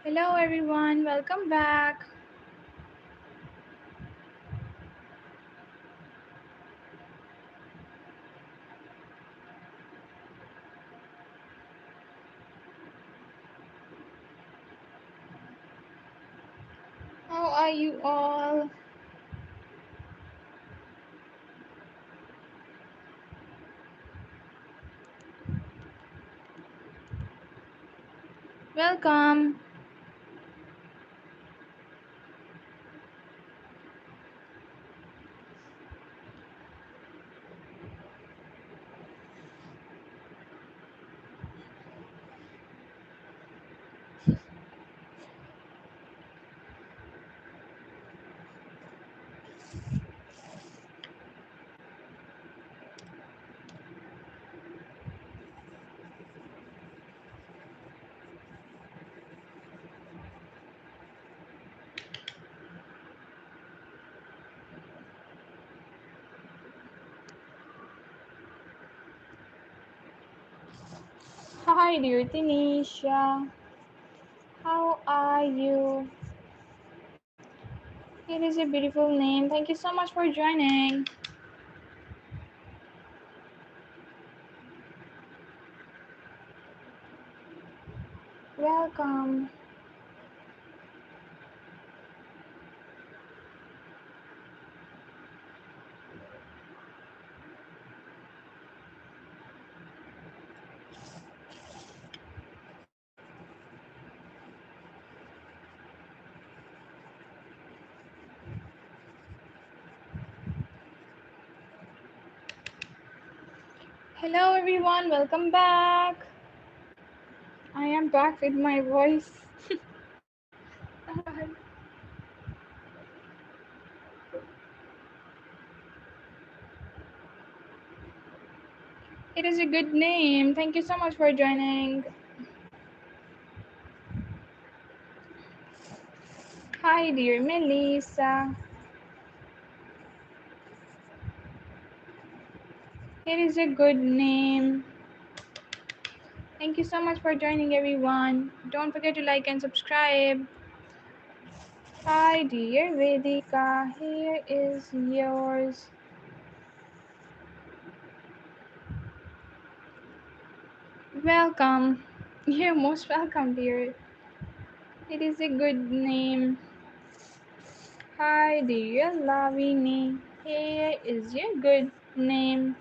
Hello everyone, welcome back. How are you all? Welcome. Hi dear Tanisha. How are you? It is a beautiful name. Thank you so much for joining. Welcome. Hello everyone, welcome back. I am back with my voice. It is a good name. Thank you so much for joining. Hi dear Melissa. It is a good name. Thank you so much for joining, everyone. Don't forget to like and subscribe. Hi, dear Vedika. Here is yours. Welcome. You're most welcome, dear. It is a good name. Hi, dear Lavini. Here is your good name.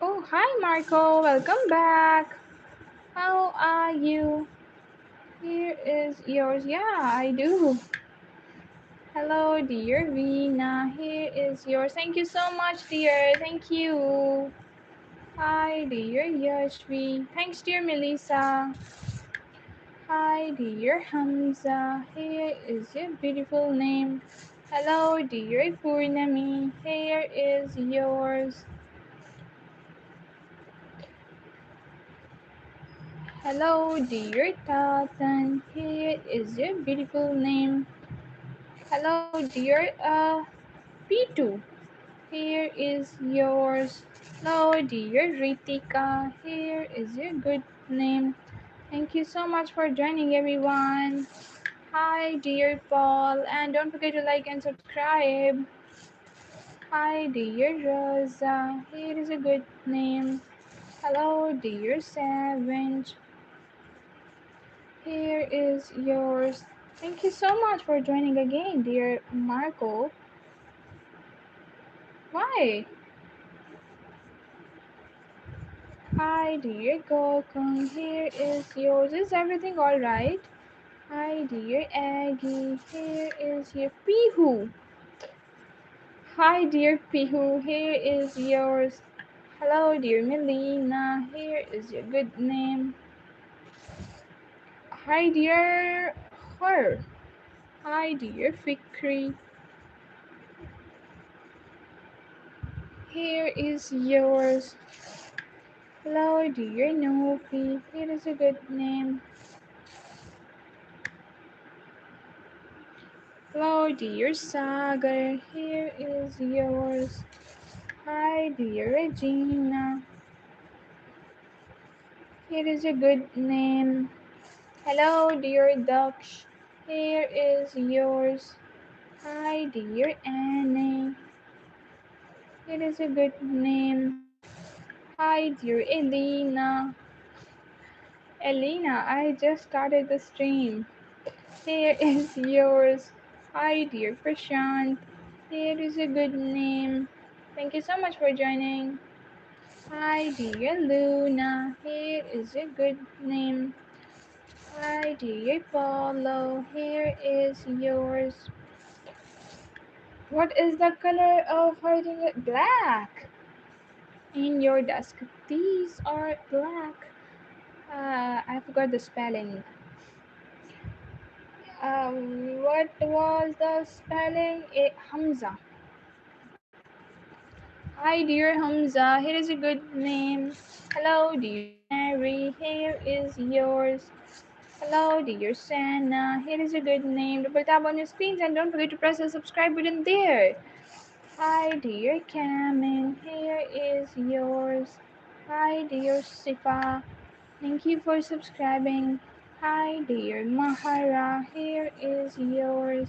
Oh, hi, Marco. Welcome back. How are you? Here is yours. Yeah, I do. Hello, dear Vina. Here is yours. Thank you so much, dear. Thank you. Hi, dear Yashvi. Thanks, dear Melissa. Hi, dear Hamza. Here is your beautiful name. Hello, dear Purnami. Here is yours. Hello, dear Tatan. Here is your beautiful name. Hello, dear P2. Here is yours. Hello, dear Ritika. Here is your good name. Thank you so much for joining, everyone. Hi, dear Paul, and don't forget to like and subscribe. Hi, dear Rosa. Here is a good name. Hello, dear Savage. Here is yours. Thank you so much for joining again, dear Marco. Why? Hi, dear Gokun. Here is yours. Is everything alright? Hi, dear Aggie. Here is your Pihu. Hi, dear Pihu. Here is yours. Hello, dear Melina. Here is your good name. Hi, dear Her. Hi, dear Fikri. Here is yours. Hello, dear Nofi. Here is a good name. Hello, dear Sagar. Here is yours. Hi, dear Regina. Here is a good name. Hello, dear Daksh. Here is yours. Hi, dear Annie. Here is a good name. Hi, dear Elena. Elena, I just started the stream. Here is yours. Hi, dear Prashant. Here is a good name. Thank you so much for joining. Hi, dear Luna. Here is a good name. Hi, dear Paulo. Here is yours. What is the color of hiding it? Black. In your desk. These are black. I forgot the spelling. What was the spelling? Hamza. Hi, dear Hamza. Here is a good name. Hello, dear Mary. Here is yours. Hello, dear Santa. Here is a good name. Double tap on your screens and don't forget to press the subscribe button there. Hi, dear Kamin. Here is yours. Hi, dear Sifa. Thank you for subscribing. Hi, dear Mahara. Here is yours.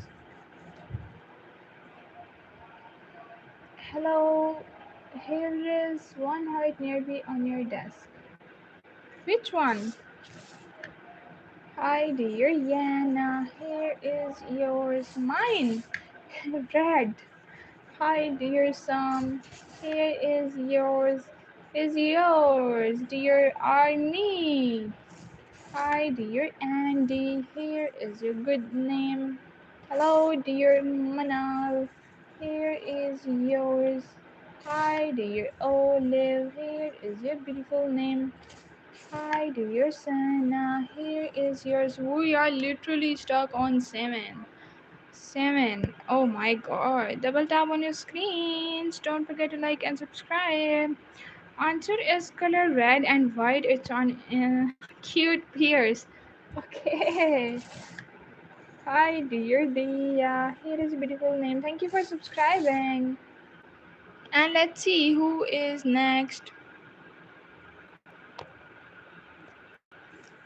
Hello. Here is one heart nearby on your desk. Which one? Hi, dear Yana. Here is yours. Mine. Red. Hi, dear Sam. Here is yours. Is yours, dear Arnie. Hi, dear Andy. Here is your good name. Hello, dear Manal. Here is yours. Hi, dear Olive. Here is your beautiful name. Hi, dear Sana. Here is yours. We are literally stuck on 7. 7. Oh my god. Double tap on your screens. Don't forget to like and subscribe. Answer is color red and white. It's on cute pears. Okay. Hi, dear Dia. Here is a beautiful name. Thank you for subscribing. And let's see who is next.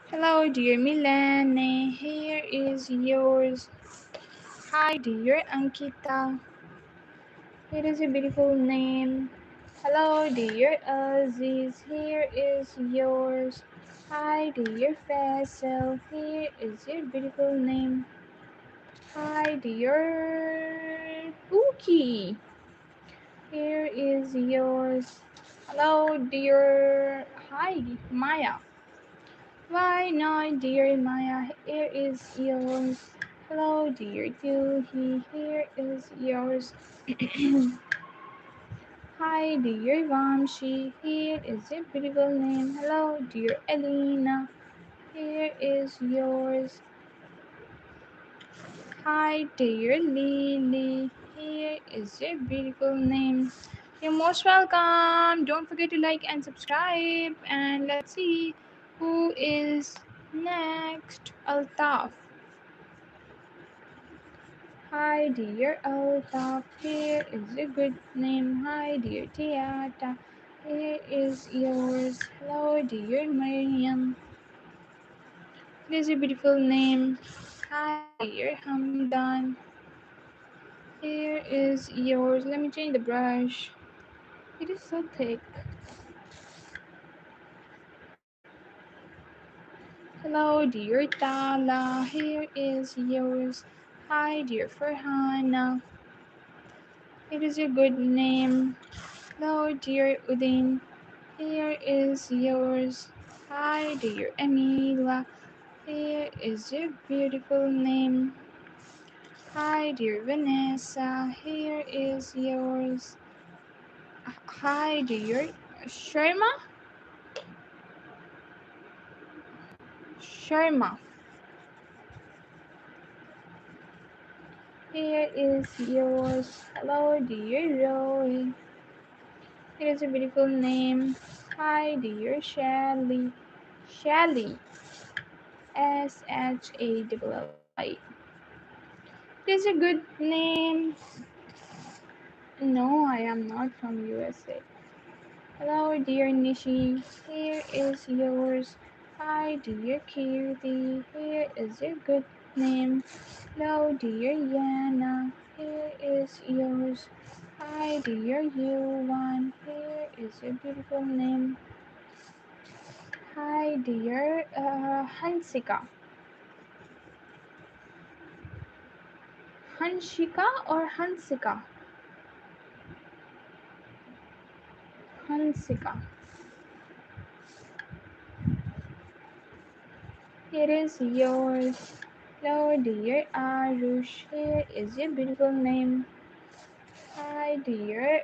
Hello, dear Milane. Here is yours. Hi, dear Ankita. Here is a beautiful name. Hello, dear Aziz. Here is yours. Hi, dear Faisal. Here is your beautiful name. Hi, dear Pookie. Here is yours. Hello, dear. Hi, Maya. Why not, dear Maya? Here is yours. Hello, dear Juhi. Here is yours. Hi, dear Vamshi. Here is your beautiful name. Hello, dear Elena. Here is yours. Hi, dear Lily. Here is your beautiful name. You're most welcome. Don't forget to like and subscribe. And let's see who is next. Altaf. Hi, dear Altaf. Here is a good name. Hi, dear Tiata. Here is yours. Hello, dear Miriam. It is a beautiful name. Hi, dear Hamdan. Here is yours. Let me change the brush. It is so thick. Hello, dear Tala. Here is yours. Hi, dear Farhana. It is a good name. Hello, dear Udin. Here is yours. Hi, dear Emila. Here is your beautiful name. Hi, dear Vanessa. Here is yours. Hi, dear Sharma. Sharma. Here is yours. Hello, dear Roy. It is a beautiful name. Hi, dear Shelly. Shelly. Shalli. It is a good name. No, I am not from USA. Hello, dear Nishi. Here is yours. Hi, dear Kirti. Here is your good name. Hello, dear Yana. Here is yours. Hi, dear Yuan. Here is your beautiful name. Hi, dear Hansika. Hanshika or Hansika? Hansika. Here is yours. Hello, dear Arush. Here is your beautiful name. Hi, dear.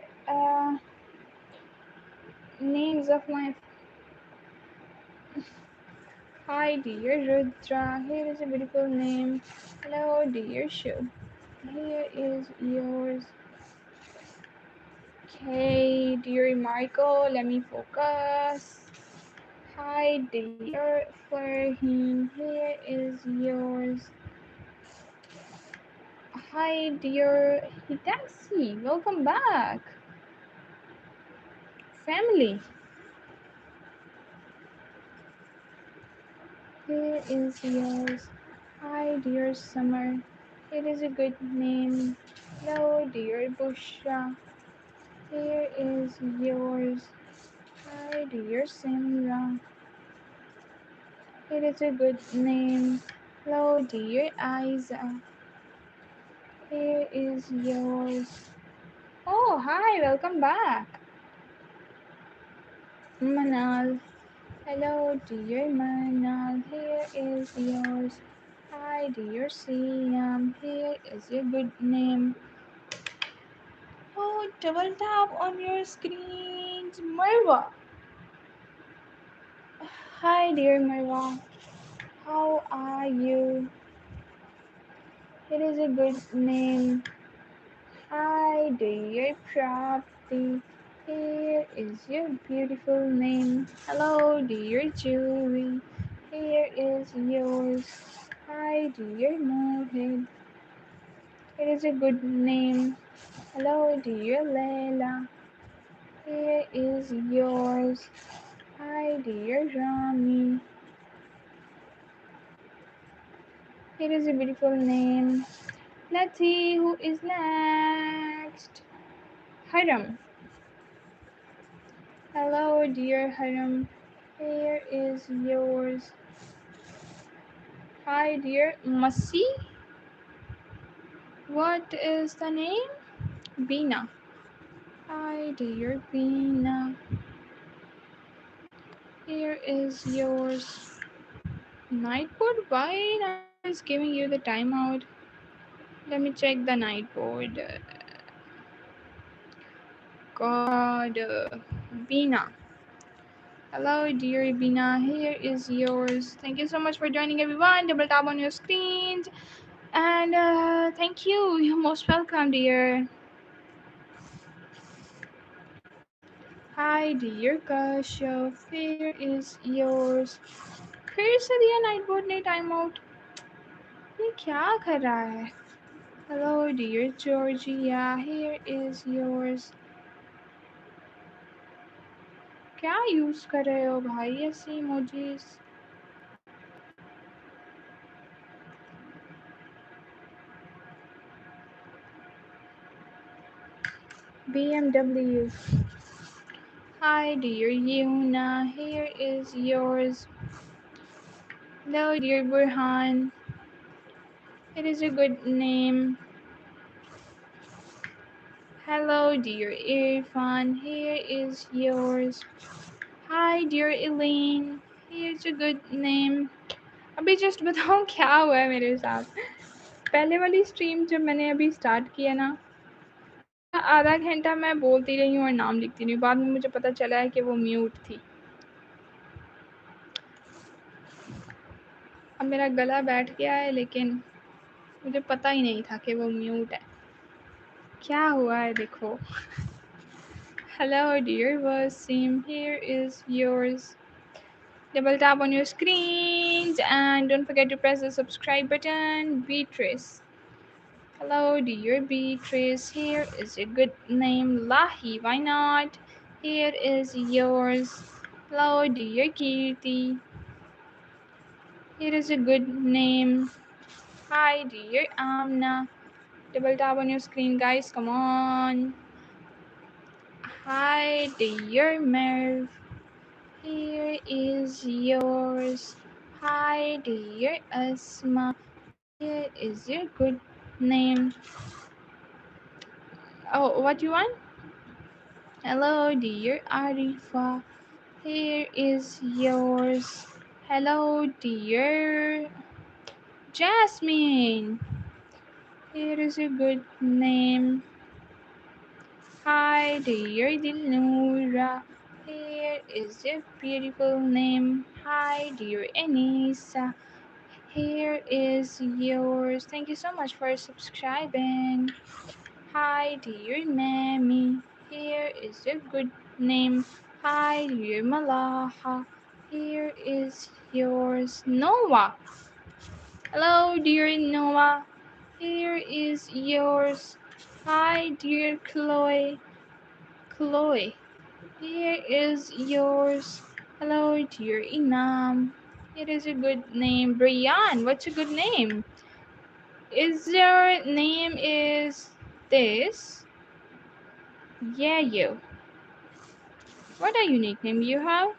Names of my. Hi, dear Rudra. Here is a beautiful name. Hello, dear Shub. Here is yours. Okay, dear Marco. Let me focus. Hi, dear Farheen. Here is yours. Hi, dear Hitachi. Welcome back, family. Here is yours. Hi, dear Summer. It is a good name. Hello, dear Bushra. Here is yours. Hi, dear Simra. It is a good name. Hello, dear Isa. Here is yours. Oh, hi, welcome back. Manal. Hello, dear Manal. Here is yours. Hi, dear Siam. Here is your good name. Oh, double tap on your screens. Marwa. Hi, dear Marwa. How are you? It is a good name. Hi, dear Prapti. Here is your beautiful name. Hello, dear Julie. Here is yours. Hi, dear Mohit. It is a good name. Hello, dear Leila. Here is yours. Hi, dear Rami. It is a beautiful name. Let's see who is next. Haram. Hello, dear Haram. Here is yours. Hi, dear Masi. What is the name? Bina. Hi, dear Bina. Here is yours. Nightboard? Why Nightboard is giving you the timeout? Let me check the Nightboard. God, Bina. Hello, dear Bina. Here is yours. Thank you so much for joining, everyone. Double tap on your screens. And thank you. You're most welcome, dear. Hi, dear Kashyap. Here is yours. फिर से दिया night board ने time out ये क्या कर रहा है Hello, dear Georgia. Here is yours. क्या यूज कर रहे हो भाई ऐसे emojis BMW. Hi, dear Yuna. Here is yours. Hello, dear Burhan. It is a good name. Hello, dear Irfan. Here is yours. Hi, dear Elaine. Here's a good name. अभी just बताऊँ क्या हुआ है मेरे साथ पहले वाली स्ट्रीम जब मैंने अभी स्टार्ट किया ना पूरा आधा घंटा मैं बोलती रही हूँ और नाम लिखती रही हूँ बाद में मुझे पता चला है कि वो म्यूट थी अब मेरा गला बैठ गया है लेकिन मुझे पता ही नहीं था कि वो म्यूट है क्या हुआ है देखो Hello dear Wasim, here is yours. Double tap on your screens and don't forget to press the subscribe button. Beatrice. Hello, dear Beatrice. Here is a good name. Lahi, why not? Here is yours. Hello, dear Kirti. Here is a good name. Hi, dear Amna. Double tap on your screen, guys. Come on. Hi, dear Merv. Here is yours. Hi, dear Asma. Here is your good name. Oh, what you want? Hello, dear Arifa. Here is yours. Hello, dear Jasmine. Here is a good name. Hi, dear Dilnura. Here is a beautiful name. Hi, dear Anissa. Here is yours. Thank you so much for subscribing. Hi, dear Mammy. Here is a good name. Hi, dear Malaha. Here is yours. Noah. Hello, dear Noah. Here is yours. Hi, dear Chloe. Chloe. Here is yours. Hello, dear Inam. It is a good name. Brian, what's a good name? Is your name is this? Yeah, you. What a unique name you have.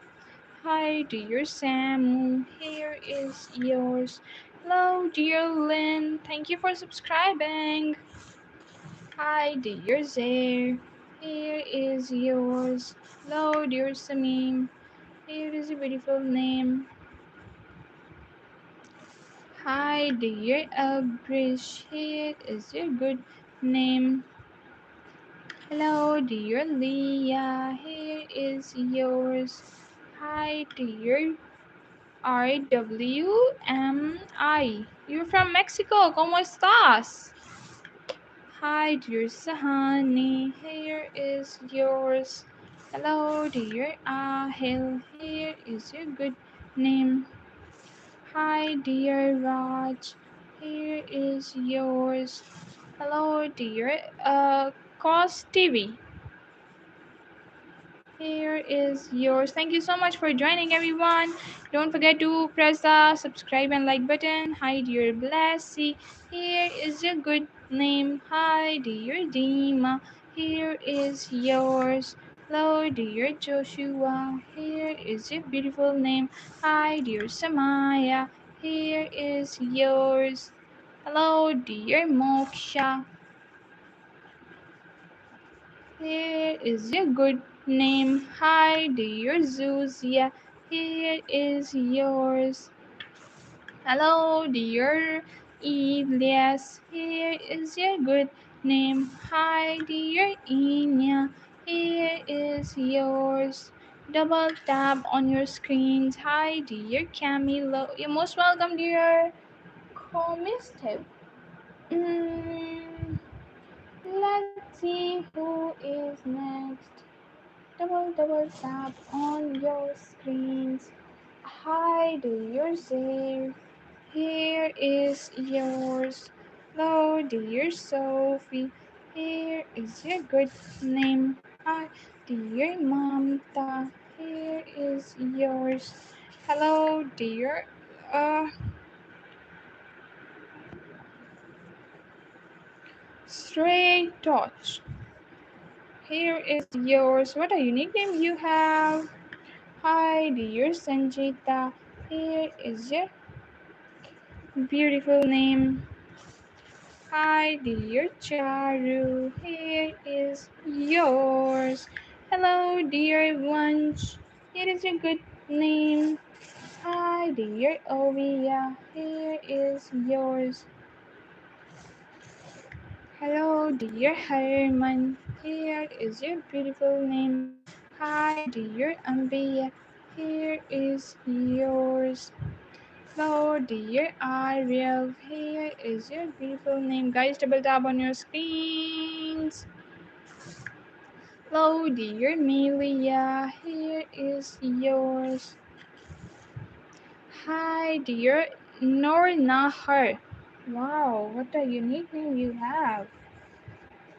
Hi, dear Samu. Here is yours. Hello, dear Lynn. Thank you for subscribing. Hi, dear Zaire. Here is yours. Hello, dear Samim. Here is a beautiful name. Hi, dear Abrish. Here is a good name. Hello, dear Leah. Here is yours. Hi, dear RWMI. You're from Mexico. ¿Cómo estás? Hi, dear Sahani. Here is yours. Hello, dear Ahil. Here is your good name. Hi, dear Raj. Here is yours. Hello, dear Cos TV. Here is yours. Thank you so much for joining, everyone. Don't forget to press the subscribe and like button. Hi, dear Blessy. Here is your good name. Hi, dear Dima. Here is yours. Hello, dear Joshua. Here is your beautiful name. Hi, dear Samaya. Here is yours. Hello, dear Moksha. Here is your good name. Hi, dear Zuzia. Here is yours. Hello, dear Elias. Here is your good name. Hi, dear Inya. Here is yours. Double tap on your screens. Hi, dear Camilo. You're most welcome, dear. Commistive. Mm, let's see who is next. Double tap on your screens. Hi, dear Zave. Here is yours. Hello, dear Sophie. Here is your good name. Hi, dear Mamta. Here is yours. Hello, dear Stray Touch. Here is yours. What a unique name you have. Hi, dear Sanjita. Here is your beautiful name. Hi, dear Charu. Here is yours. Hello, dear Vansh. Here is your good name. Hi, dear Ovia. Here is yours. Hello, dear Herman. Here is your beautiful name. Hi, dear Ambia. Here is yours. Hello, dear Ariel. Here is your beautiful name. Guys, double tap on your screens. Hello, dear Melia. Here is yours. Hi, dear Nornahar. Wow, what a unique name you have.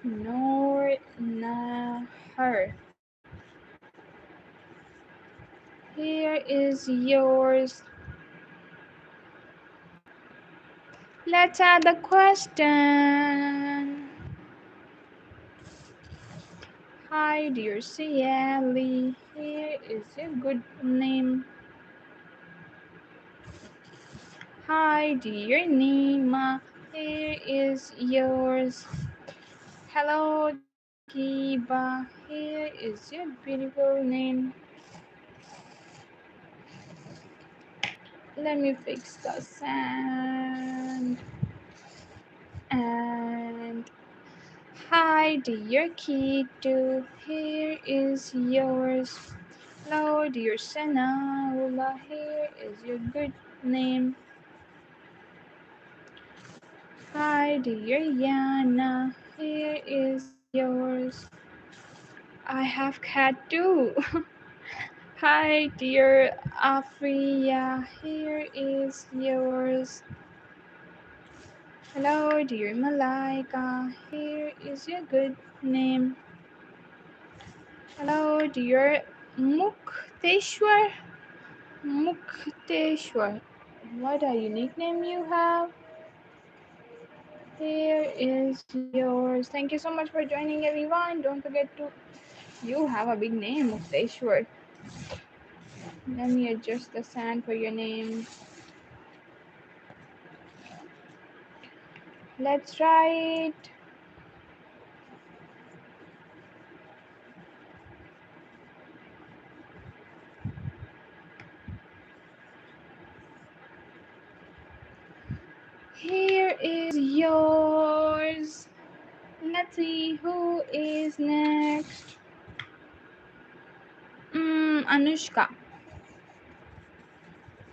Noor Nahar. Here is yours. Let's add the question. Hi, dear Cieli. Here is your good name. Hi, dear Nima. Here is yours. Hello, dear Hiba. Here is your beautiful name. Let me fix the sound. And hi, dear Kitu. Here is yours. Hello, dear Sanaula. Here is your good name. Hi, dear Yana. Here is yours. I have cat too. Hi, dear Afria. Here is yours. Hello, dear Malaika. Here is your good name. Hello, dear Mukteshwar. Mukteshwar. What a unique name you have. Here is yours. Thank you so much for joining, everyone. Don't forget to. You have a big name, Mukteshwar. Let me adjust the sound for your name. Let's try it. Here is yours. Let's see who is next. Anushka.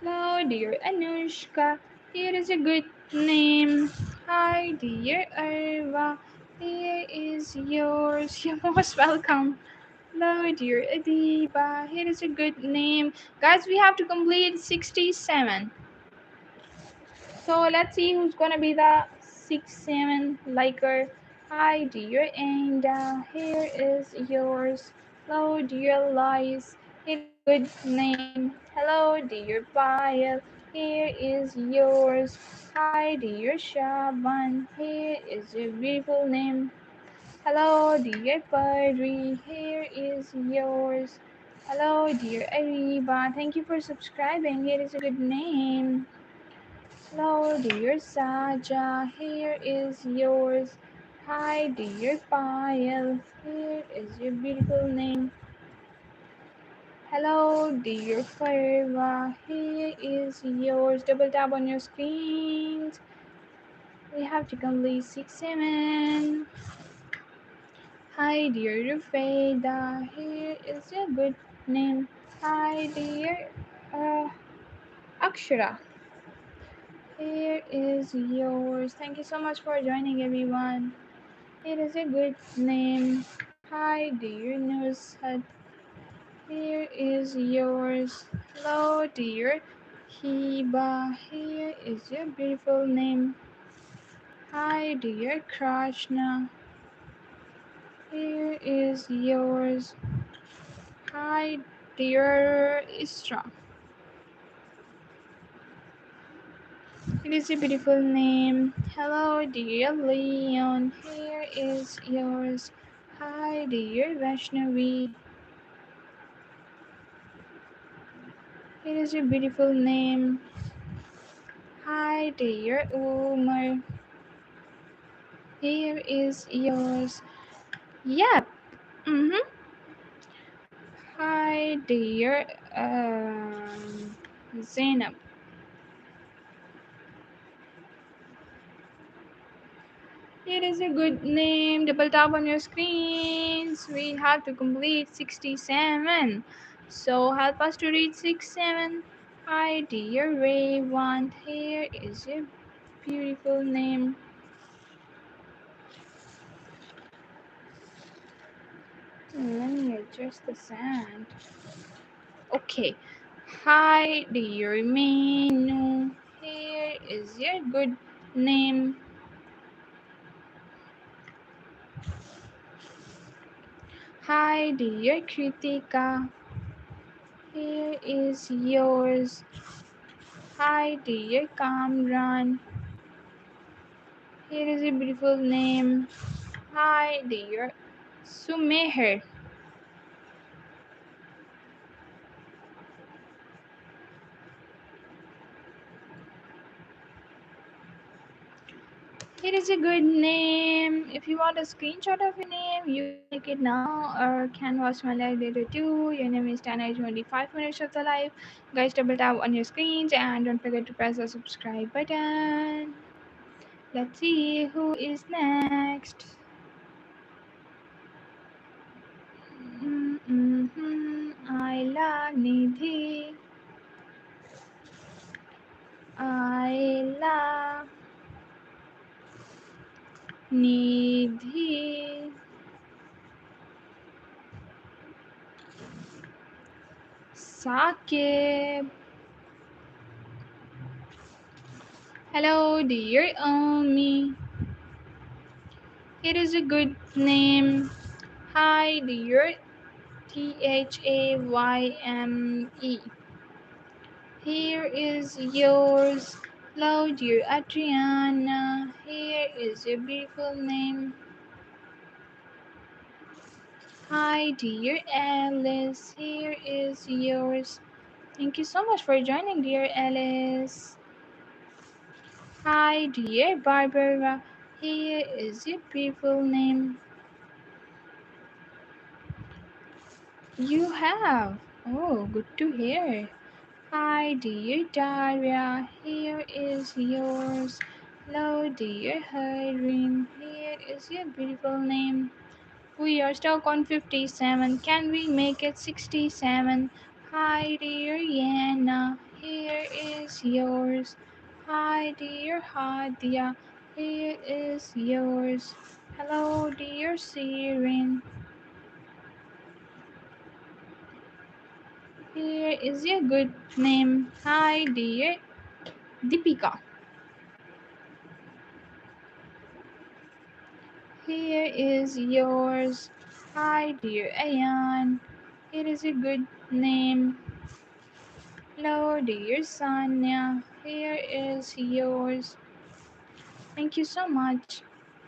Hello, dear Anushka. Here is a good name. Hi, dear Arva. Here is yours. You're most welcome. Hello, dear Adiba. Here is a good name. Guys, we have to complete 67. So let's see who's gonna be the 6-7 liker. Hi, dear Anda. Here is yours. Hello, dear Lies. Here is a good name. Hello, dear Payal. Here is yours. Hi, dear Shaban. Here is your beautiful name. Hello, dear Padri. Here is yours. Hello, dear Ariba. Thank you for subscribing. Here is a good name. Hello, dear Saja. Here is yours. Hi, dear Payal. Here is your beautiful name. Hello, dear Farva. Here is yours. Double tap on your screens. We have to complete 6-7. Hi, dear Rufeda. Here is your good name. Hi, dear Akshara. Here is yours. Thank you so much for joining, everyone. It is a good name. Hi, dear Nushat. Here is yours. Hello, dear Hiba. Here is your beautiful name. Hi, dear Krishna. Here is yours. Hi, dear Isra. It is a beautiful name. Hello, dear Leon. Here is yours. Hi, dear Vaishnavi. It is a beautiful name. Hi, dear Umar. Here is yours. Yep. Mm-hmm. Hi, dear Zainab. It is a good name. Double tap on your screens. We have to complete 67. So help us to reach 67. Hi, dear Ray1. Here is your beautiful name. Let me adjust the sound. Okay. Hi, dear Menu. Here is your good name. Hi, dear Kritika. Here is yours. Hi, dear Kamran. Here is a beautiful name. Hi, dear Sumeher. Here is a good name. If you want a screenshot of your name, you can take it now or can watch my live later too. Your name is 10:25 minutes of the live. Guys, double tap on your screens and don't forget to press the subscribe button. Let's see who is next. Ayla Nidhi. Ayla Nidhi. Sakib. Hello, dear Omi. It is a good name. Hi, dear Thayme. Here is yours. Hello, dear Adriana. Here is your beautiful name. Hi, dear Alice. Here is yours. Thank you so much for joining, dear Alice. Hi, dear Barbara. Here is your beautiful name. You have. Oh, good to hear. Hi, dear Daria. Here is yours. Hello, dear Irene. Here is your beautiful name. We are stuck on 57. Can we make it 67? Hi, dear Yana. Here is yours. Hi, dear Hadia. Here is yours. Hello, dear Siren. Here is your good name. Hi, dear Deepika. Here is yours. Hi, dear Ayan. It is a good name. Hello, dear Sonia. Here is yours. Thank you so much.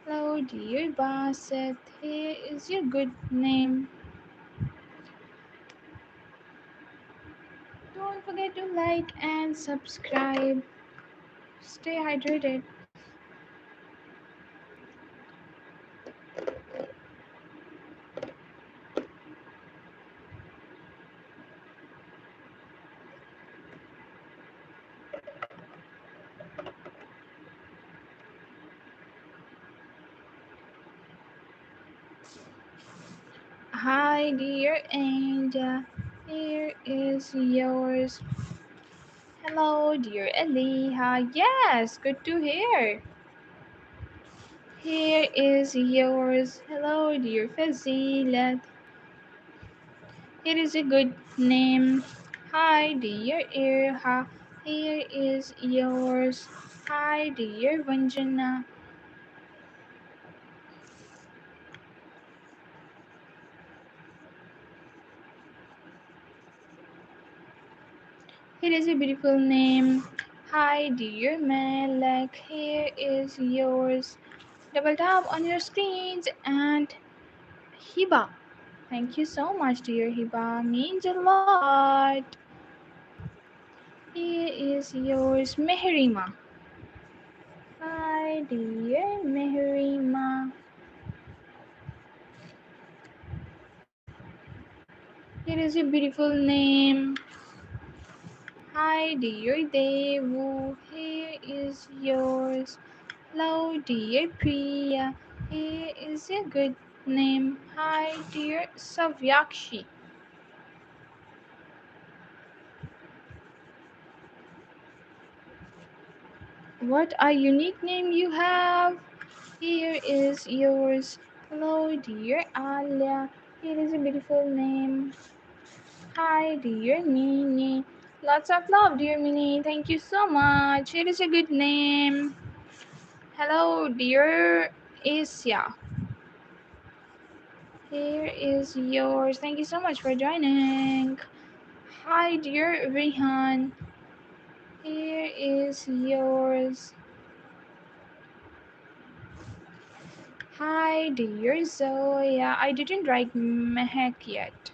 Hello, dear Bassett. Here is your good name. Don't forget to like and subscribe. Stay hydrated. Hi, dear Angel. Here is yours. Hello, dear Eliha. Yes, good to hear. Here is yours. Hello, dear Fazilat. It is a good name. Hi, dear Irha. Here is yours. Hi, dear Vanjana. It is a beautiful name. Hi, dear Malak. Here is yours. Double tap on your screens and Hiba. Thank you so much, dear Hiba. Means a lot. Here is yours, Mehrima. Hi, dear Mehrima. It is a beautiful name. Hi, dear Devu. Here is yours. Hello, dear Priya. Here is a good name. Hi, dear Savyakshi. What a unique name you have. Here is yours. Hello, dear Alia. Here is a beautiful name. Hi, dear Mini. Lots of love, dear Mini. Thank you so much. It is a good name. Hello, dear Asia. Here is yours. Thank you so much for joining. Hi, dear Rihan. Here is yours. Hi, dear Zoya. I didn't write Mehak yet.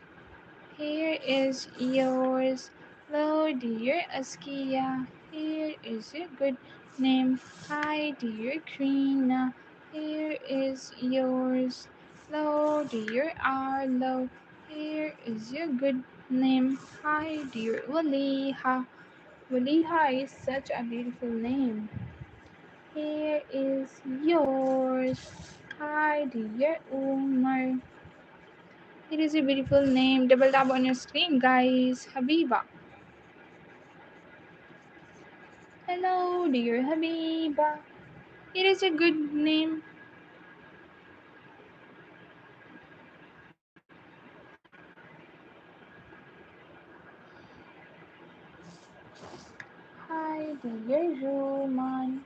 Here is yours. Hello, dear Askia. Here is your good name. Hi, dear Krina. Here is yours. Hello, dear Arlo. Here is your good name. Hi, dear Waliha. Waliha is such a beautiful name. Here is yours. Hi, dear Umar. It is a beautiful name. Double tap on your screen, guys. Habiba. Hello, dear Habiba. It is a good name. Hi, dear Roman.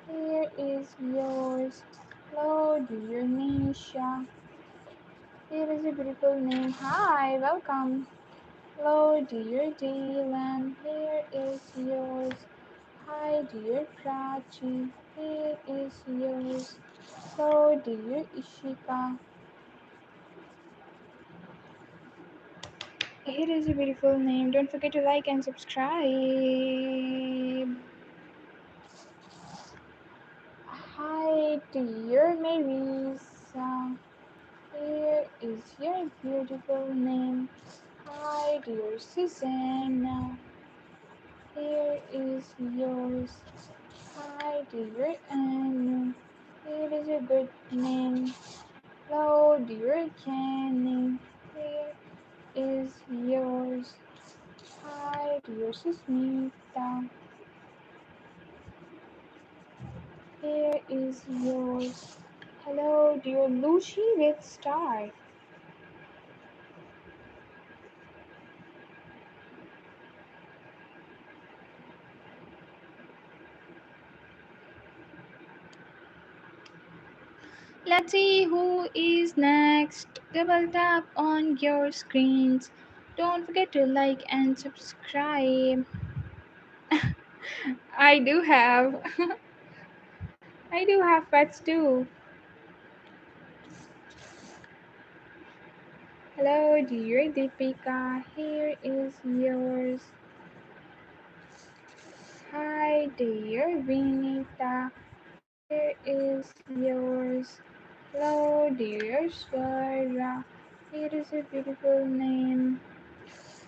Here is yours. Hello, dear Nisha. It is a beautiful name. Hi, welcome. Hello, dear Dylan. Here is yours. Hi, dear Prachi. Here is yours. Hello, dear Ishika. It is a beautiful name. Don't forget to like and subscribe. Hi, dear Marisa. Here is your beautiful name. Hi, dear Susanna. Here is yours. Hi, dear Anu. Here is a good name. Hello, dear Kenny. Here is yours. Hi, dear Susmita. Here is yours. Hello, dear Lucy with Star. Let's see who is next. Double tap on your screens. Don't forget to like and subscribe. I do have. I do have pets too. Hello, dear Deepika. Here is yours. Hi, dear Vinita. Here is yours. Hello, dear Swara. It is a beautiful name.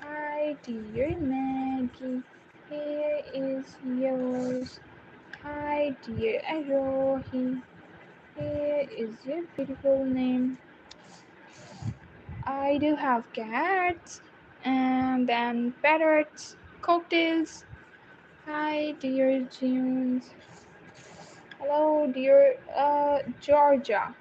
Hi, dear Maggie. Here is yours. Hi, dear Arohi. Here is your beautiful name. I do have cats and then parrots, cocktails. Hi, dear Junes. Hello, dear Georgia.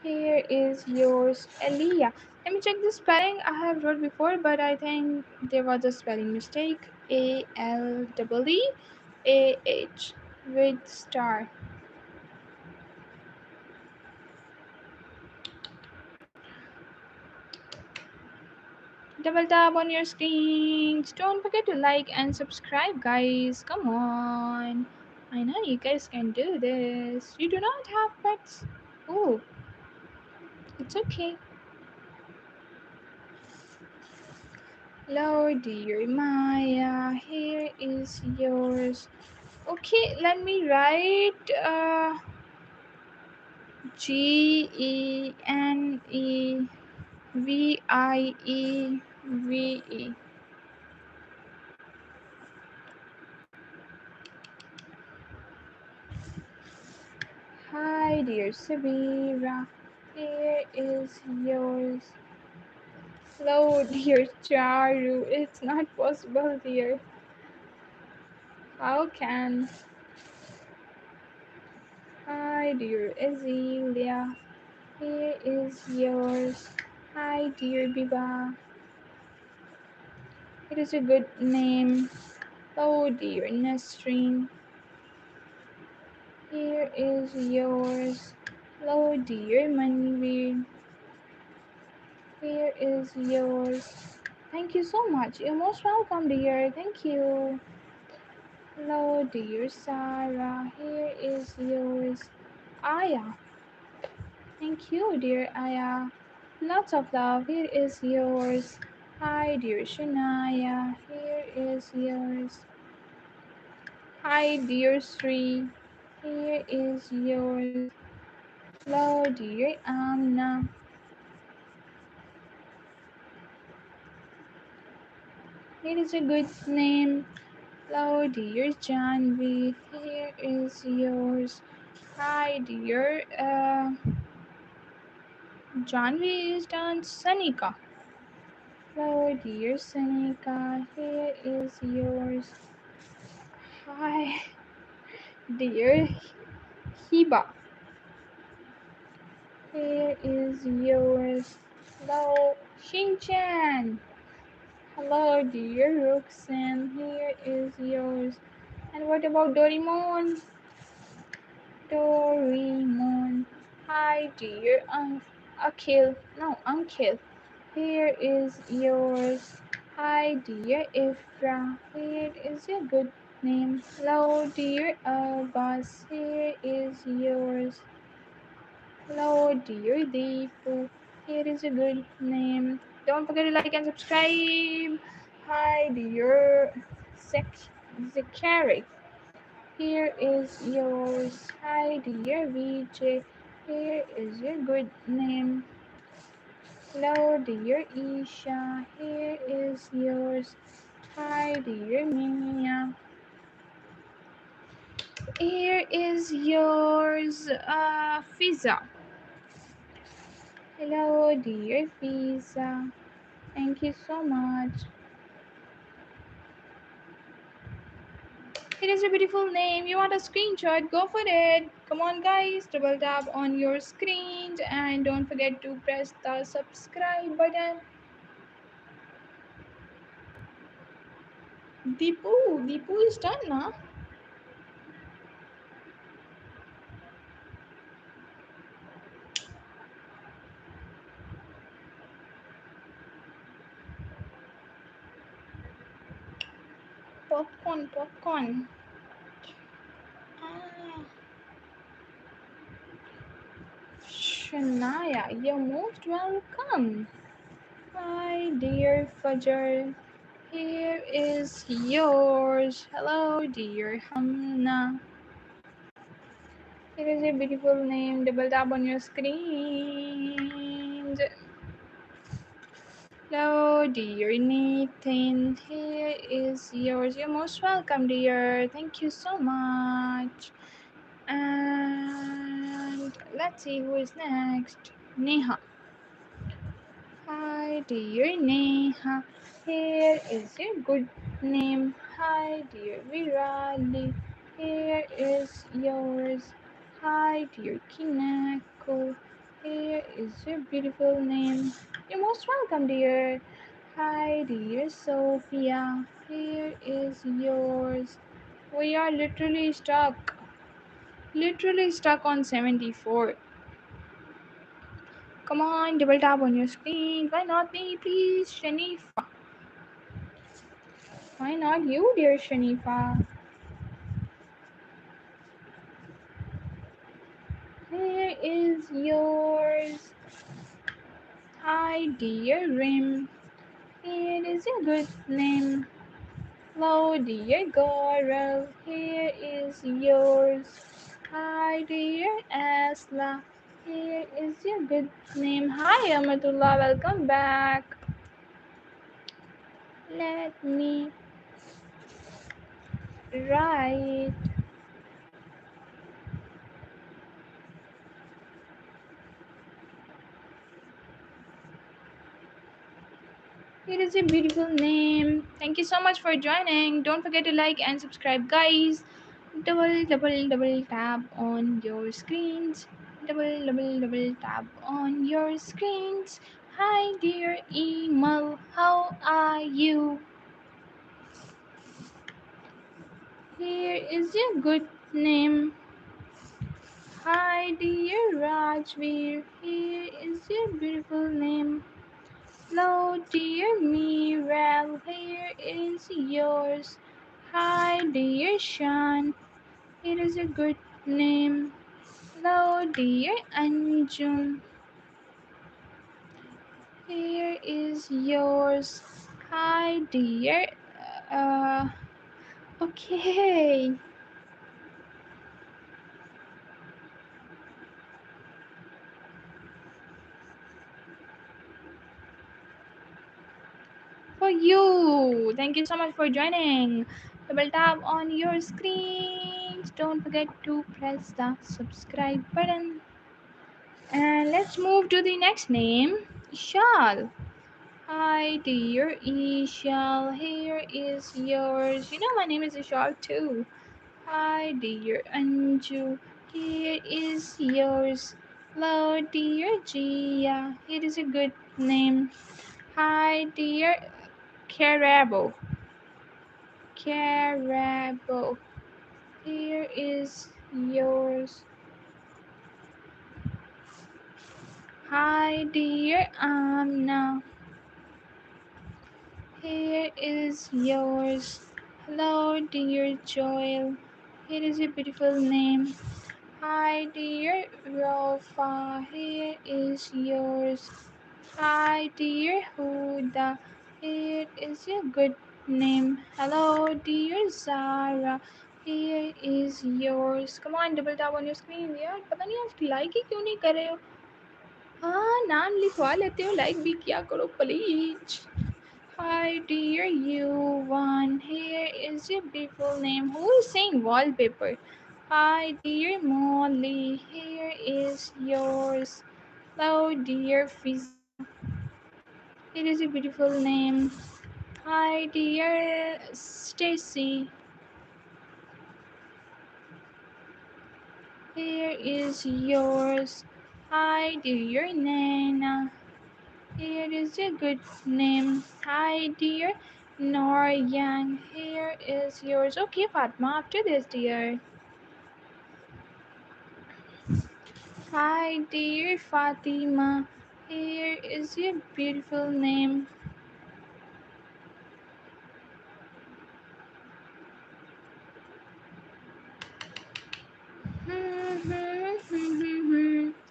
Here is yours, Elia. Let me check the spelling. I have wrote before, but I think there was a spelling mistake. Alleah with star. Double tap on your screens. Don't forget to like and subscribe, guys. Come on. I know you guys can do this. You do not have pets. Oh, it's okay. Hello, dear Maya. Here is yours. Okay, let me write Genevie. Hi, dear Sabira. Here is yours. Hello, dear Charu. It's not possible, dear. How can? Hi, dear Azealia. Here is yours. Hi, dear Biba. It is a good name. Hello, dear Nasreen. Here is yours. Hello, dear Manveer. Here is yours. Thank you so much. You're most welcome, dear. Thank you. Hello, dear Sarah. Here is yours. Aya. Thank you, dear Aya. Lots of love. Here is yours. Hi, dear Shania. Here is yours. Hi, dear Sri. Here is yours. Hello, dear Amna. Here is a good name. Hello, dear Janvi. Here is yours. Hi, dear Janvi is done. Sanika. Hello, dear Sanika. Here is yours. Hi, dear Hiba. Here is yours. Hello, Shinchan. Hello, dear Roxanne. Here is yours. And what about Doraemon? Doraemon. Hi, dear Akhil. No, Uncle. Here is yours. Hi, dear Ifra. Here is a good name. Hello, dear Abbas. Here is yours. Hello, dear Deepu. Here is a good name. Don't forget to like and subscribe. Hi, dear Zachary. Here is yours. Hi, dear VJ. Here is your good name. Hello, dear Isha. Here is yours. Hi, dear Mia. Here is yours, Fiza. Hello, dear Fiza. Thank you so much. It is a beautiful name. You want a screenshot? Go for it. Come on, guys. Double tap on your screens and don't forget to press the subscribe button. Deepu is done now. Popcorn. Ah, Shania, you're most welcome. Hi, dear Fajar. Here is yours. Hello, dear Hamna. It is a beautiful name. Double tap on your screen. Hello, dear Nathan. Here is yours. You're most welcome, dear. Thank you so much. And let's see who is next. Neha. Hi, dear Neha. Here is your good name. Hi, dear Virali. Here is yours. Hi, dear Kinako. Here is your beautiful name. You're most welcome, dear. Hi, dear Sophia. Here is yours. We are literally stuck on 74. Come on, double tap on your screen. Why not me, please, Shanifa? Why not you, dear Shanifa? Here is yours. Hi, dear Rim. Here is a good name. Hello, dear Gaurav. Here is yours. Hi, dear Asla. Here is your good name. Hi, Amatullah. Welcome back. Let me write. It is a beautiful name. Thank you so much for joining. Don't forget to like and subscribe, guys. Double tap on your screens. Double tap on your screens. Hi, dear Emal. How are you? Here is your good name. Hi, dear Rajveer. Here is your beautiful name. Hello, dear Miral. Here is yours. Hi, dear Shan. It is a good name. Hello, dear Anjum. Here is yours. Hi, dear. Uh, okay. For you. Thank you so much for joining. Double tap on your screens. Don't forget to press the subscribe button. And let's move to the next name. Ishal. Hi, dear Ishal. Here is yours. You know my name is Ishal too. Hi, dear Anju. Here is yours. Hello, dear Gia. It is a good name. Hi, dear Carabo. Carabo. Here is yours. Hi, dear Amna. Here is yours. Hello, dear Joel. Here is a beautiful name. Hi, dear Rofa. Here is yours. Hi, dear Huda. Here is a good name. Hello, dear Zara. Here is yours. Come on, double tap on your screen यार पता नहीं आज like he क्यों नहीं कर रहे हो हाँ नाम लिखवा लेते हो लाइक भी किया करो please Hi, dear you one. Here is your beautiful name. Who is saying wallpaper? Hi, dear Molly. Here is yours. Hello, dear Fiza. It is a beautiful name. Hi, dear Stacy. Here is yours. Hi, dear Nana. Here is a good name. Hi, dear Noryan. Here is yours. Okay, Fatma, after this, dear. Hi, dear Fatima. Here is your beautiful name.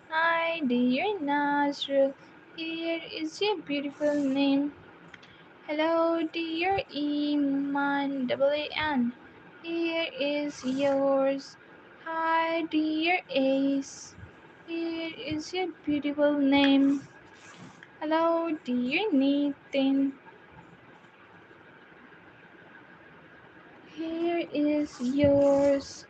Hi, dear Nasrul. Here is your beautiful name. Hello, dear Iman double A-N. Here is yours. Hi, dear Ace. Here is your beautiful name. Hello, dear Nathan. Here is yours.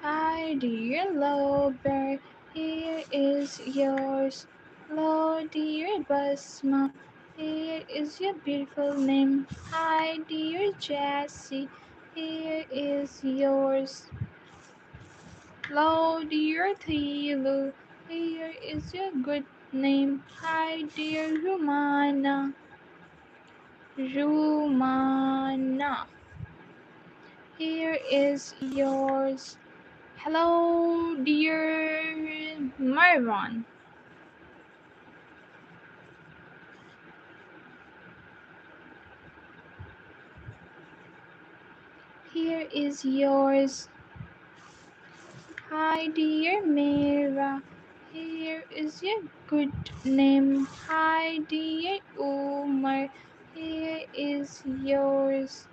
Hi, dear Lover. Here is yours. Hello, dear Basma. Here is your beautiful name. Hi, dear Jessie. Here is yours. Hello, dear Thilu. Here is your good name. Hi, dear Rumana. Rumana. Here is yours. Hello, dear Marwan. Here is yours. Hi, dear Mira. Here is your good name. Hi, dear Umar. Here is yours.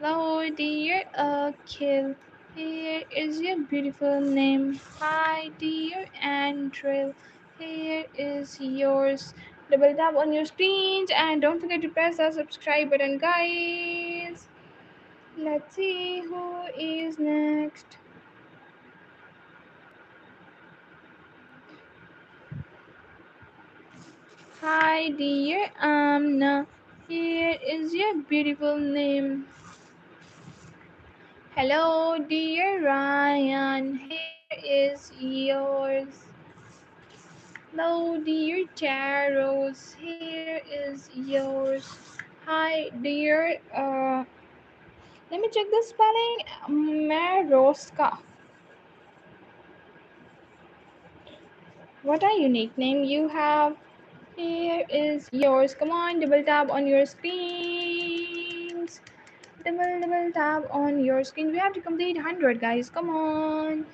Hello, dear Akhil. Here is your beautiful name. Hi, dear Andrew. Here is yours. Double tap on your screens and don't forget to press the subscribe button, guys. Let's see who is next. Hi, dear Amna. Here is your beautiful name. Hello, dear Ryan. Here is yours. Hello, dear Taros. Here is yours. Hi, dear Let me check the spelling. Maroska. What a unique name you have. Here is yours. Come on, double tap on your screens. Double tap on your screen. We have to complete 100, guys. Come on.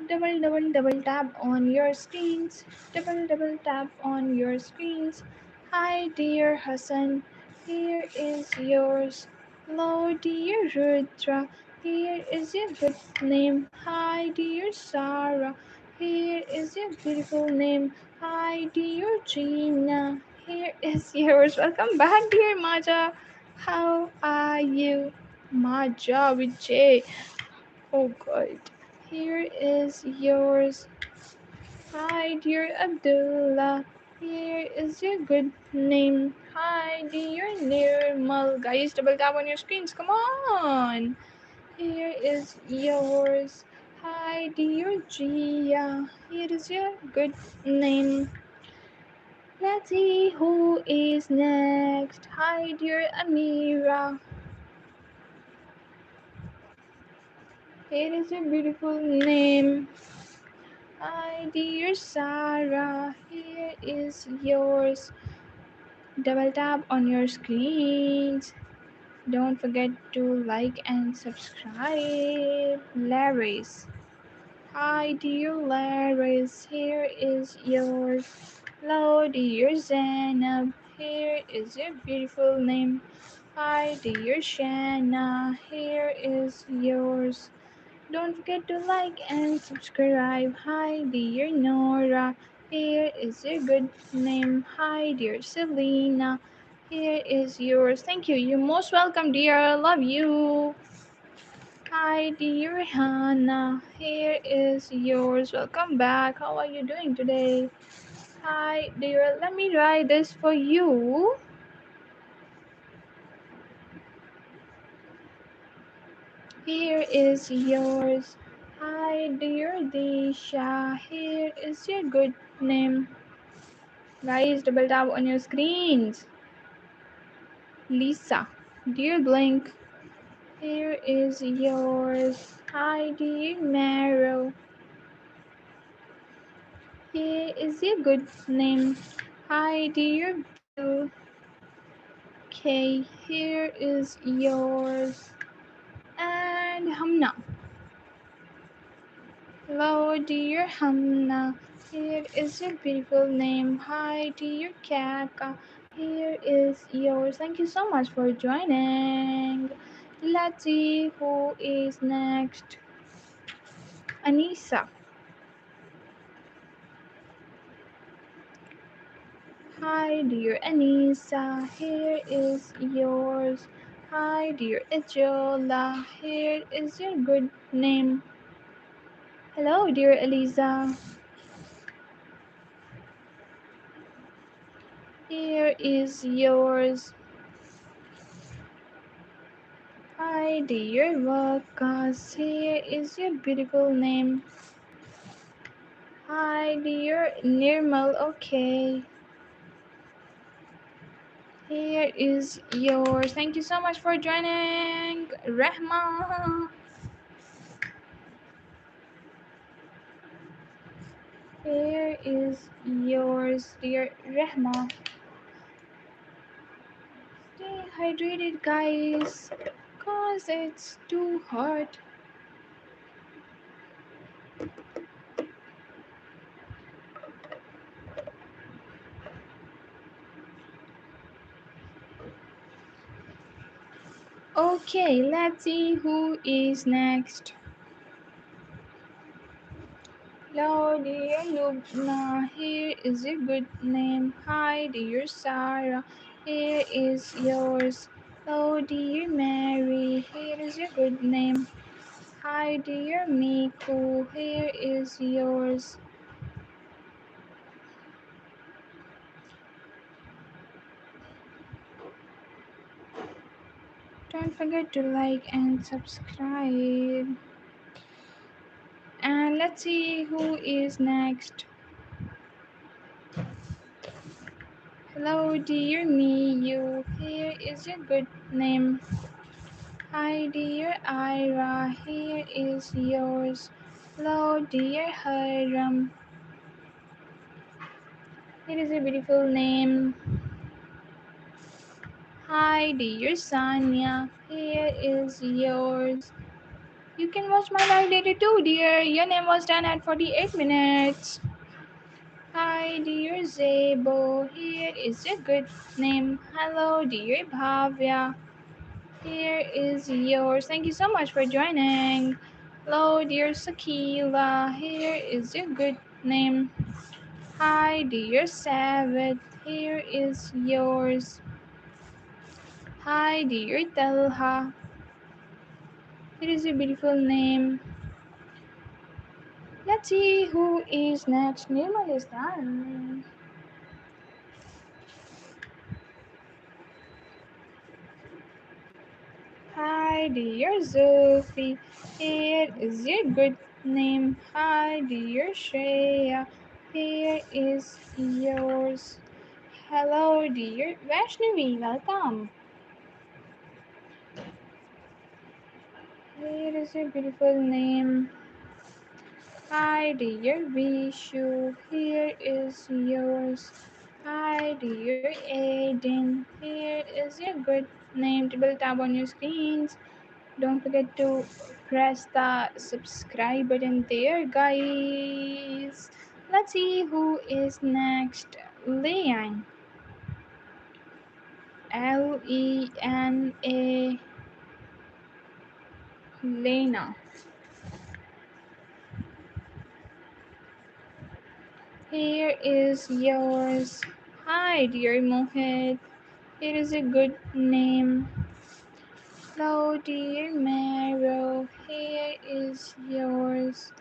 Double tap on your screens. Double tap on your screens. Hi, dear Hassan. Here is yours. Hello, dear Rudra. Here is your good name. Hi, dear Sarah. Here is your beautiful name. Hi, dear Gina. Here is yours. Welcome back, dear Maja. How are you? Maja with J. Oh, God. Here is yours. Hi, dear Abdullah. Here is your good name. Hi, dear Nirmal. Guys, double tap on your screens. Come on. Here is yours. Hi, dear Gia. Here is your good name. Let's see who is next. Hi, dear Amira. Here is your beautiful name. Hi, dear Sarah. Here is yours. Double tap on your screens. Don't forget to like and subscribe. Larry's. Hi, dear Larry's. Here is yours. Hello, dear Zainab. Here is your beautiful name. Hi, dear Shanna. Here is yours. Don't forget to like and subscribe. Hi, dear Nora. Here is your good name. Hi, dear Selena. Here is yours. Thank you. You're most welcome, dear. Love you. Hi, dear Hannah. Here is yours. Welcome back. How are you doing today? Hi, dear. Let me write this for you. Here is yours. Hi, dear Disha. Here is your good name. Guys, double tap on your screens. Lisa. Dear Blink. Here is yours. Hi, dear Marrow. Here is your good name. Hi, dear Bill. Okay, here is yours. And Hamna. Hello, dear Hamna. Here is your beautiful name. Hi, dear Kaka. Here is yours. Thank you so much for joining. Let's see who is next. Anissa. Hi, dear Anissa. Here is yours. Hi, dear Ejola. Here is your good name. Hello, dear Eliza. Here is yours. Hi, dear Vakas. Here is your beautiful name. Hi, dear Nirmal. Okay. Here is yours. Thank you so much for joining, Rahma. Here is yours, dear Rahma. Stay hydrated, guys, cause it's too hot. Okay, let's see who is next. Hello, dear Lubna. Here is your good name. Hi, dear Sarah. Here is yours. Hello, dear Mary. Here is your good name. Hi, dear Miku. Here is yours. Don't forget to like and subscribe. And let's see who is next. Hello, dear me. You. Here is your good name. Hi, dear Ira, here is yours. Hello, dear Hiram. It is a beautiful name. Hi, dear Sanya, here is yours. You can watch my live later too, dear. Your name was done at 48 minutes. Hi, dear Zebo, here is a good name. Hello, dear Bhavya. Here is yours. Thank you so much for joining. Hello, dear Sakila. Here is your good name. Hi, dear Savit. Here is yours. Hi, dear Telha. It is a beautiful name. Let's see who is next. Nirmal is done. Hi, dear Sophie. Here is your good name. Hi, dear Shreya. Here is yours. Hello, dear Vaishnavi. Welcome. Here is your beautiful name. Hi, dear Vishu. Here is yours. Hi, dear Aiden. Here is your good name. Double tap on your screens. Don't forget to press the subscribe button there, guys. Let's see who is next. Leanne. Lena. Lena. Here is yours. Hi, dear Mohit. It is a good name. Hello, dear Marrow. Here is yours.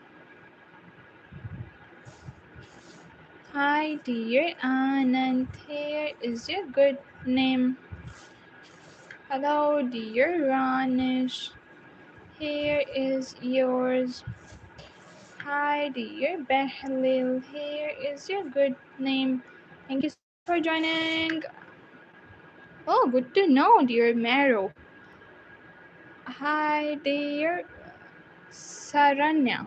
Hi, dear Anand. Here is your good name. Hello, dear Ranish. Here is yours. Hi, dear Behlil. Here is your good name. Thank you so much for joining. Oh, good to know, dear Marrow. Hi, dear Saranya.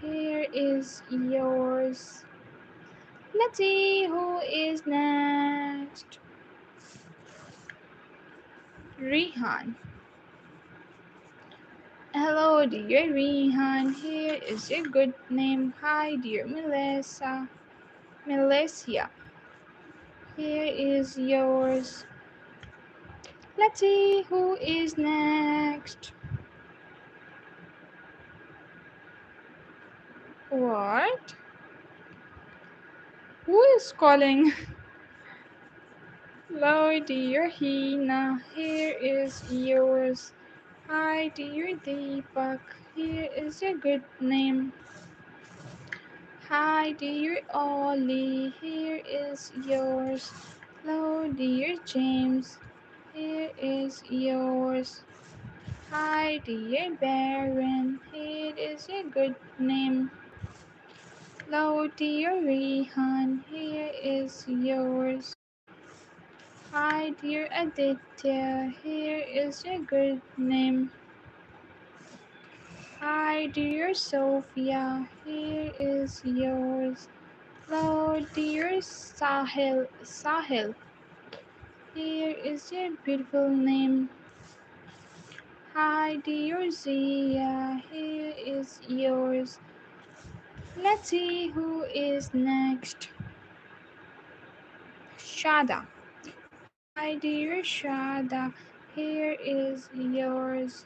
Here is yours. Let's see who is next. Rihan. Hello, dear Rihan. Here is your good name. Hi, dear Melissa. Melissa. Here is yours. Let's see who is next. What? Who is calling? Hello, dear Hina. Here is yours. Hi, dear Deepak. Here is your good name. Hi, dear Ollie. Here is yours. Hello, dear James. Here is yours. Hi, dear Baron. Here is your good name. Hello, dear Rehan. Here is yours. Hi, dear Aditya. Here is your good name. Hi, dear Sophia. Here is yours. Hello, dear Sahil. Sahil. Here is your beautiful name. Hi, dear Zia. Here is yours. Let's see who is next. Shada. Hi, dear Shada. Here is yours.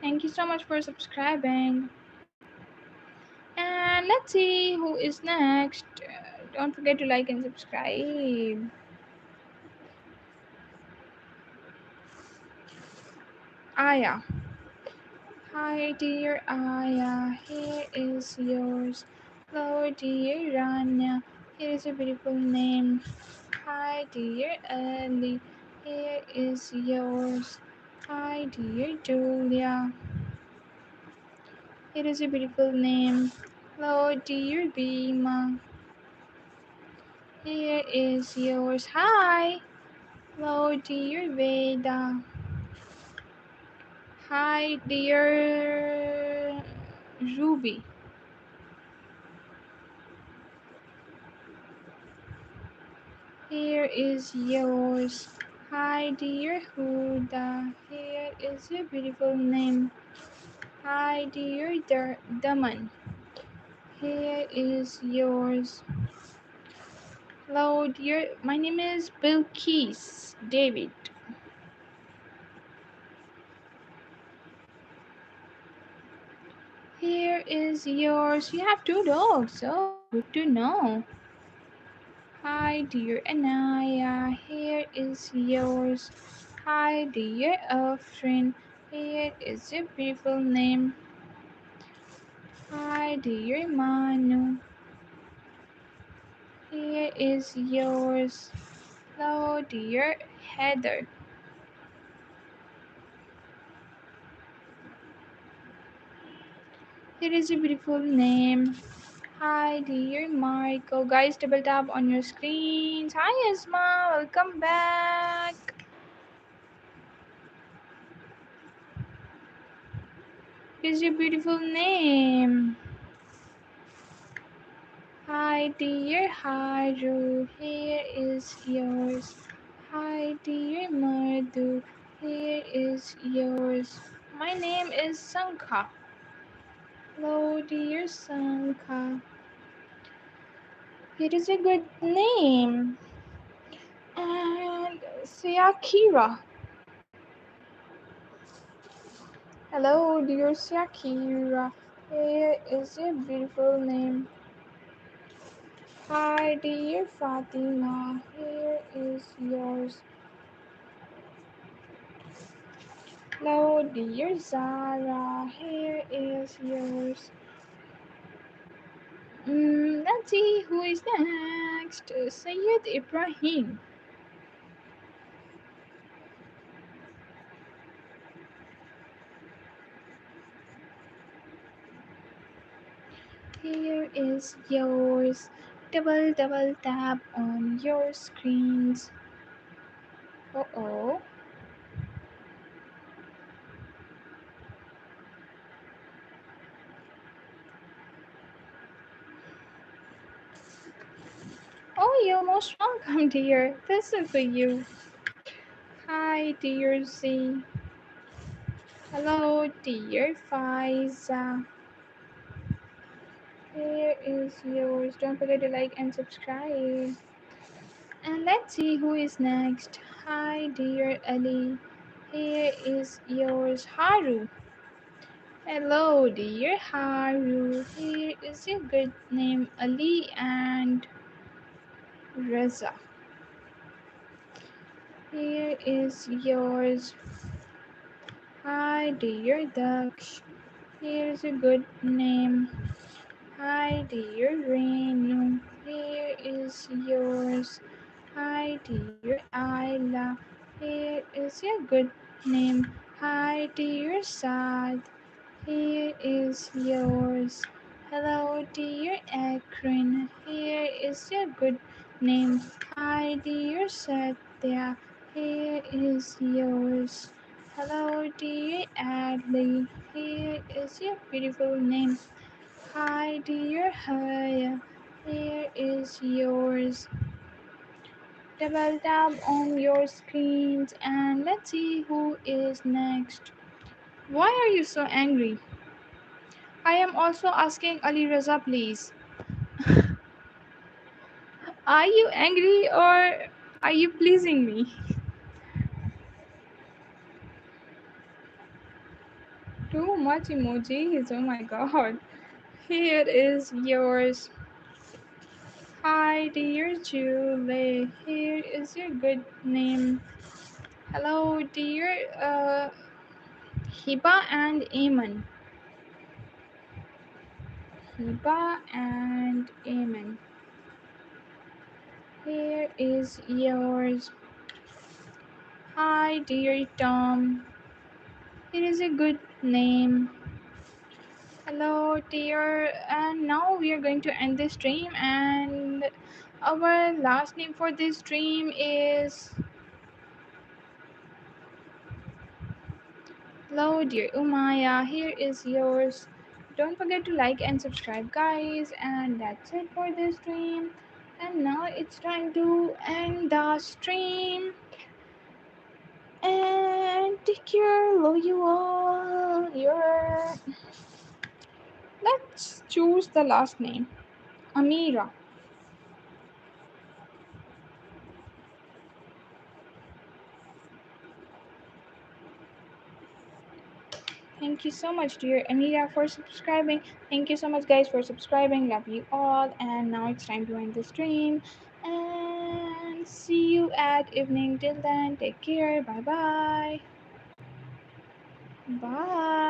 Thank you so much for subscribing. And let's see who is next. Don't forget to like and subscribe. Aya. Hi, dear Aya, here is yours. Hello, dear Rania, here is a beautiful name. Hi, dear Ellie, here is yours. Hi, dear Julia, here is a beautiful name. Hello, dear Bima, here is yours. Hi, hello, dear Veda. Hi, dear Ruby. Here is yours. Hi, dear Huda. Here is your beautiful name. Hi, dear Daman. Here is yours. Hello, dear. My name is Bilkis David. Here is yours. You have two dogs. Oh, good to know. Hi, dear Anaya. Here is yours. Hi, dear Afrin. Here is your beautiful name. Hi, dear Manu. Here is yours. Hello, dear Heather. Here is a beautiful name. Hi, dear Michael. Guys, double tap on your screens. Hi, Esma. Welcome back. Here's your beautiful name. Hi, dear Haru. Here is yours. Hi, dear Madhu. Here is yours. My name is Sankha. Hello, dear Sankha. It is a good name. And Siakira. Hello, dear Siakira. Here is a beautiful name. Hi, dear Fatima. Here is yours. Hello, dear Zara. Here is yours. Let's see who is next. Sayyid Ibrahim. Here is yours. Double tap on your screens. Oh. Oh, you're most welcome, dear. This is for you. Hi, dear Z. Hello, dear Faiza. Here is yours. Don't forget to like and subscribe. And let's see who is next. Hi, dear Ali. Here is yours, Haru. Hello, dear Haru. Here is your good name, Ali and Reza. Here is yours. Hi, dear Daksh. Here's a good name. Hi, dear Renu. Here is yours. Hi, dear Ayla. Here is your good name. Hi, dear Sad. Here is yours. Hello, dear Akron. Here is your good name. Hi, dear Satya. Here is yours. Hello, dear Adley. Here is your beautiful name. Hi, dear Haya. Here is yours. Double tap on your screens and let's see who is next. Why are you so angry? I am also asking Ali Raza, please. Are you angry or are you pleasing me? Too much emojis, oh my god. Here is yours. Hi, dear Julie. Here is your good name. Hello, dear Hiba and Amen. Hiba and Amen. Here is yours. Hi, dear Tom. It is a good name. Hello, dear. And now we are going to end this stream. And our last name for this stream is. Hello, dear Umaya. Here is yours. Don't forget to like and subscribe, guys. And that's it for this stream. And now it's time to end the stream. And take care. Love you all. Let's choose the last name. Amira. Thank you so much, dear Amira, for subscribing. Thank you so much, guys, for subscribing. Love you all. And now it's time to end the stream. And see you at evening. Till then, take care. Bye bye. Bye.